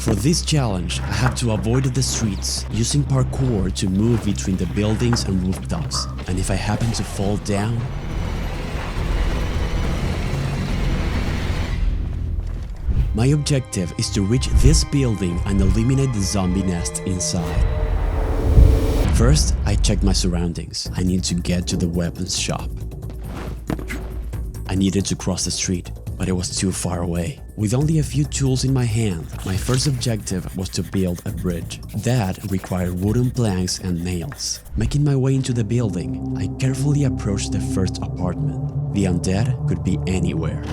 For this challenge, I have to avoid the streets, using parkour to move between the buildings and rooftops. And if I happen to fall down... My objective is to reach this building and eliminate the zombie nest inside. First, I checked my surroundings. I need to get to the weapons shop. I needed to cross the street, but it was too far away. With only a few tools in my hand, my first objective was to build a bridge. That required wooden planks and nails. Making my way into the building, I carefully approached the first apartment. The undead could be anywhere,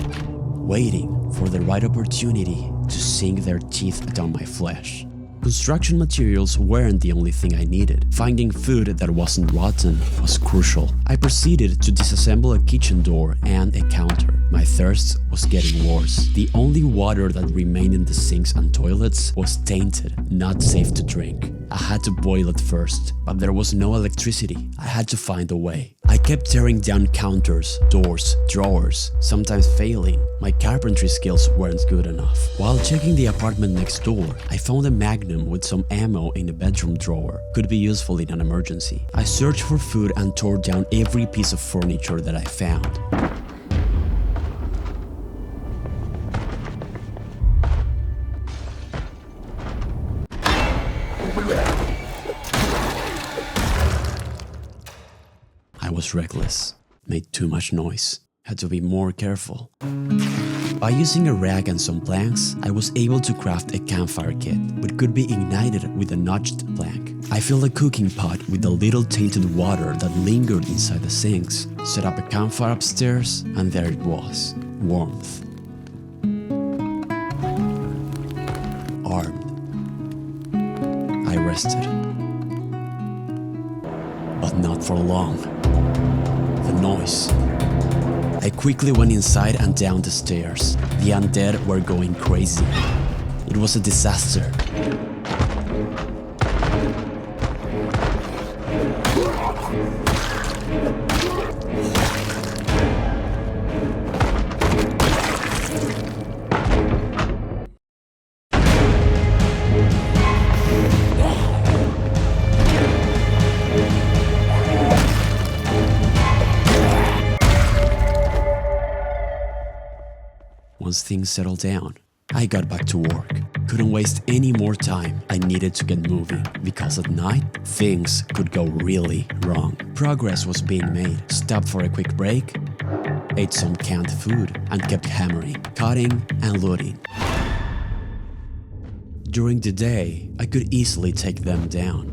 waiting for the right opportunity to sink their teeth down my flesh. Construction materials weren't the only thing I needed. Finding food that wasn't rotten was crucial. I proceeded to disassemble a kitchen door and a counter. My thirst was getting worse. The only water that remained in the sinks and toilets was tainted, not safe to drink. I had to boil it first, but there was no electricity. I had to find a way. I kept tearing down counters, doors, drawers, sometimes failing. My carpentry skills weren't good enough. While checking the apartment next door, I found a magnum with some ammo in a bedroom drawer. Could be useful in an emergency. I searched for food and tore down every piece of furniture that I found. I was reckless, made too much noise, had to be more careful. By using a rag and some planks, I was able to craft a campfire kit, which could be ignited with a notched plank. I filled a cooking pot with a little tainted water that lingered inside the sinks, set up a campfire upstairs, and there it was, warmth. Armed. I rested. But not for long. The noise. I quickly went inside and down the stairs. The undead were going crazy. It was a disaster. Once things settled down, I got back to work. Couldn't waste any more time. I needed to get moving, because at night, things could go really wrong. Progress was being made. Stopped for a quick break, ate some canned food, and kept hammering, cutting, and looting. During the day, I could easily take them down.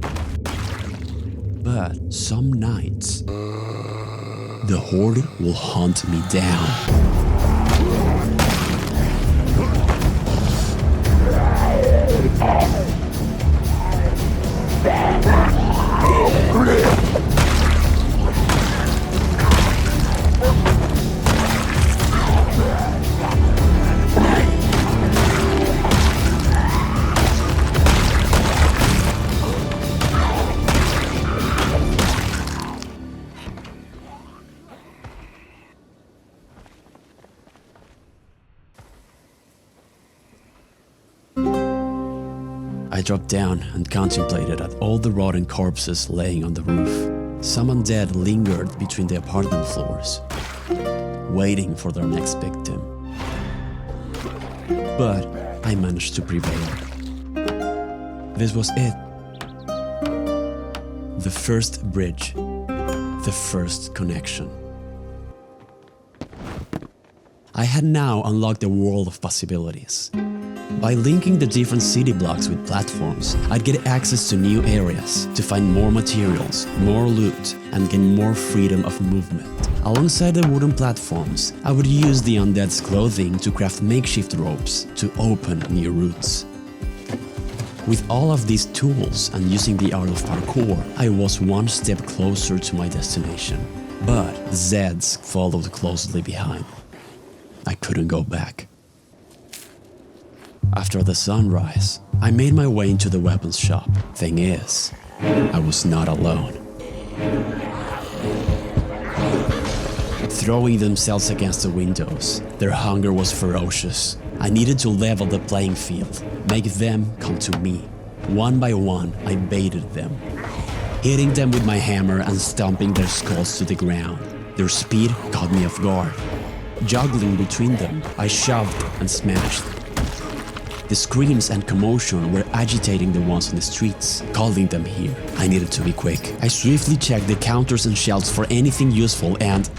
But some nights, the Horde will hunt me down. I dropped down and contemplated at all the rotten corpses laying on the roof. Some undead lingered between the apartment floors, waiting for their next victim. But I managed to prevail. This was it. The first bridge. The first connection. I had now unlocked a world of possibilities. By linking the different city blocks with platforms, I'd get access to new areas, to find more materials, more loot, and gain more freedom of movement. Alongside the wooden platforms, I would use the undead's clothing to craft makeshift ropes to open new routes. With all of these tools and using the art of parkour, I was one step closer to my destination. But Zeds followed closely behind. I couldn't go back. After the sunrise, I made my way into the weapons shop. Thing is, I was not alone. Throwing themselves against the windows, their hunger was ferocious. I needed to level the playing field, make them come to me. One by one, I baited them, hitting them with my hammer and stomping their skulls to the ground. Their speed caught me off guard. Juggling between them, I shoved and smashed. The screams and commotion were agitating the ones on the streets, calling them here. I needed to be quick. I swiftly checked the counters and shelves for anything useful and...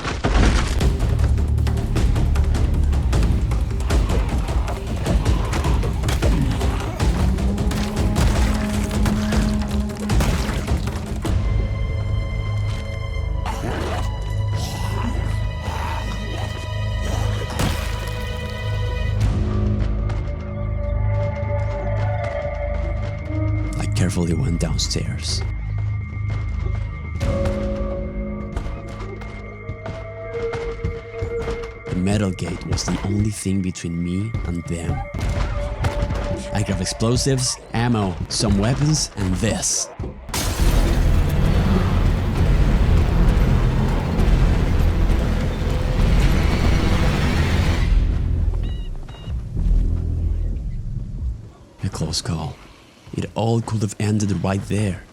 carefully went downstairs. The metal gate was the only thing between me and them. I grabbed explosives, ammo, some weapons, and this. A close call. It all could have ended right there,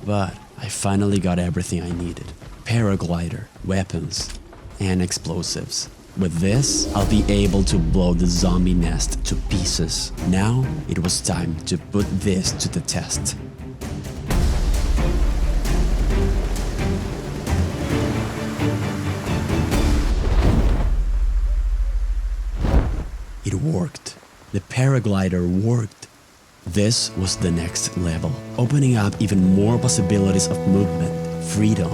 but I finally got everything I needed. Paraglider, weapons, and explosives. With this, I'll be able to blow the zombie nest to pieces. Now, it was time to put this to the test. It worked. The paraglider worked. This was the next level, opening up even more possibilities of movement, freedom.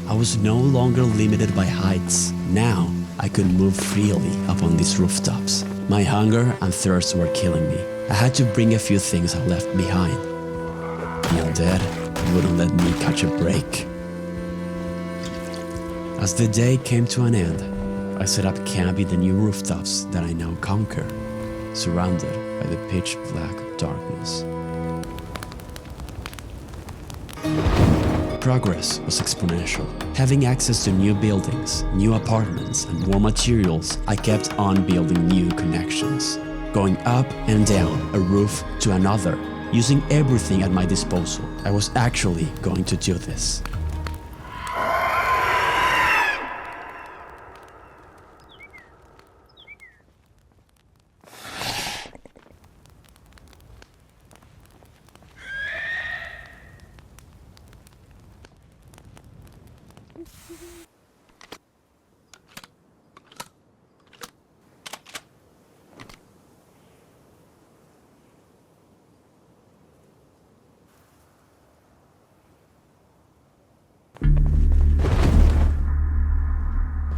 I was no longer limited by heights. Now, I could move freely up on these rooftops. My hunger and thirst were killing me. I had to bring a few things I left behind. The undead wouldn't let me catch a break. As the day came to an end, I set up camp in the new rooftops that I now conquer, surrounded by the pitch black darkness. Progress was exponential. Having access to new buildings, new apartments, and more materials, I kept on building new connections. Going up and down a roof to another, using everything at my disposal. I was actually going to do this.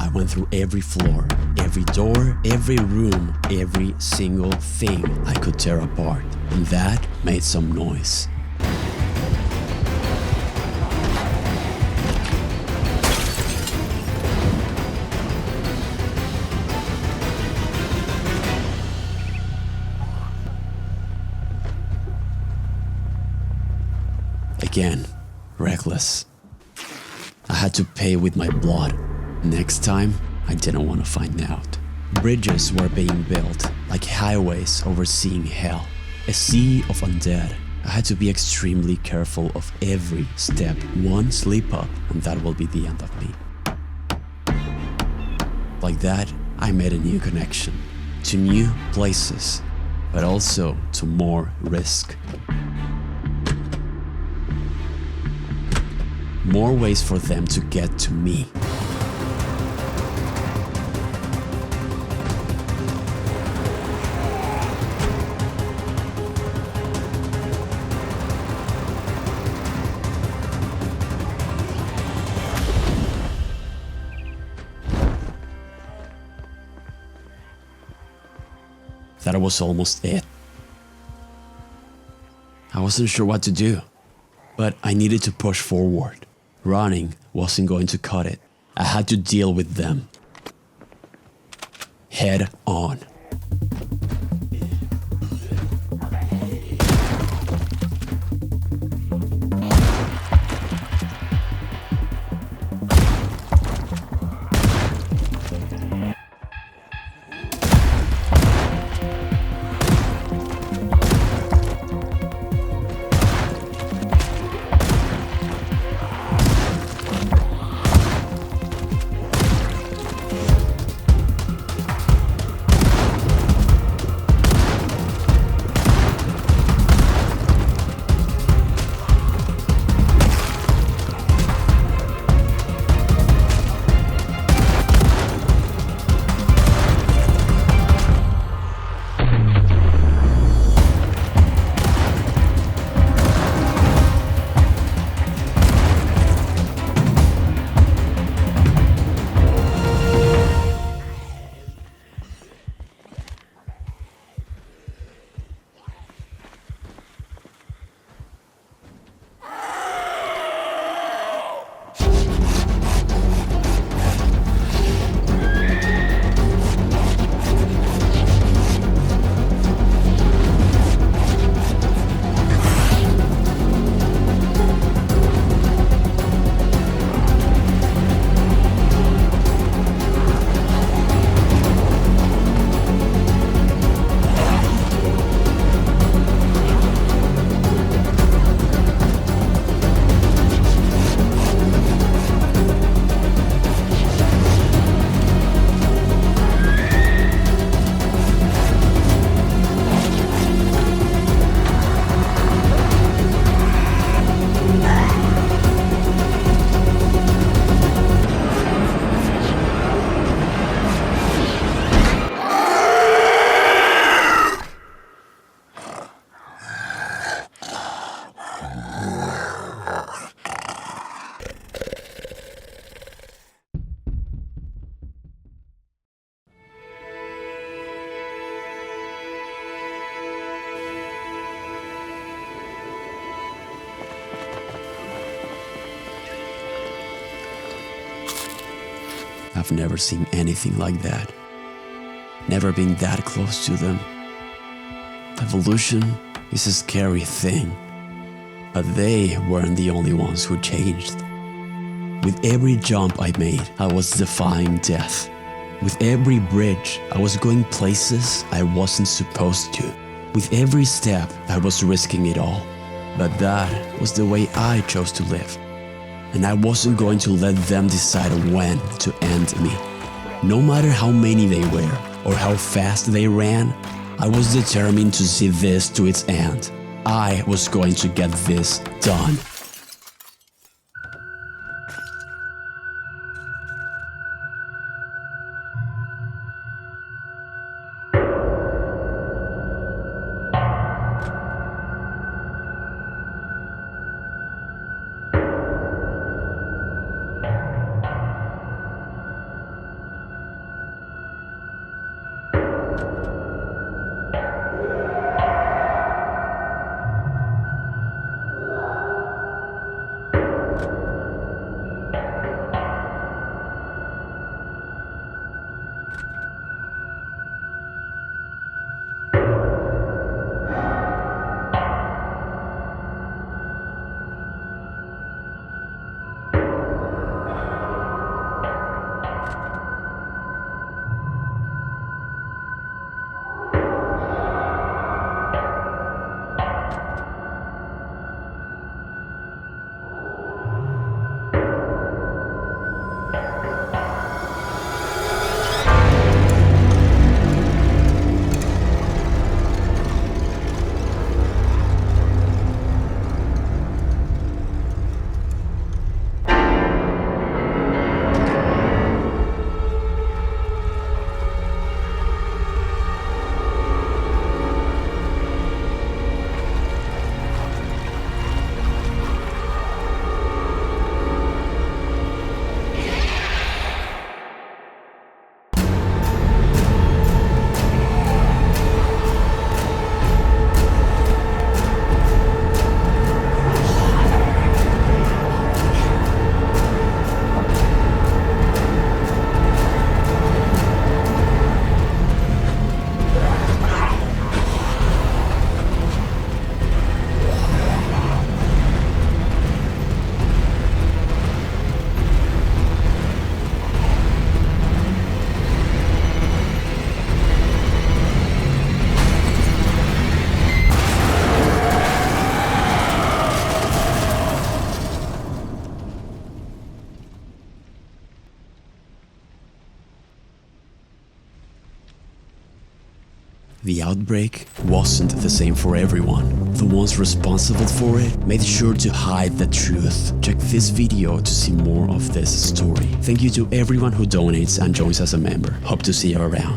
I went through every floor, every door, every room, every single thing I could tear apart, and that made some noise. Again, reckless. I had to pay with my blood. Next time, I didn't want to find out. Bridges were being built, like highways overseeing hell. A sea of undead. I had to be extremely careful of every step. One slip up, and that will be the end of me. Like that, I made a new connection. To new places, but also to more risk. More ways for them to get to me. That was almost it. I wasn't sure what to do, but I needed to push forward. Running wasn't going to cut it. I had to deal with them. Head on. I've never seen anything like that. Never been that close to them. Evolution is a scary thing, but they weren't the only ones who changed. With every jump I made, I was defying death. With every bridge, I was going places I wasn't supposed to. With every step, I was risking it all. But that was the way I chose to live. And I wasn't going to let them decide when to end me. No matter how many they were, or how fast they ran, I was determined to see this to its end. I was going to get this done. The outbreak wasn't the same for everyone. The ones responsible for it made sure to hide the truth. Check this video to see more of this story. Thank you to everyone who donates and joins as a member. Hope to see you around.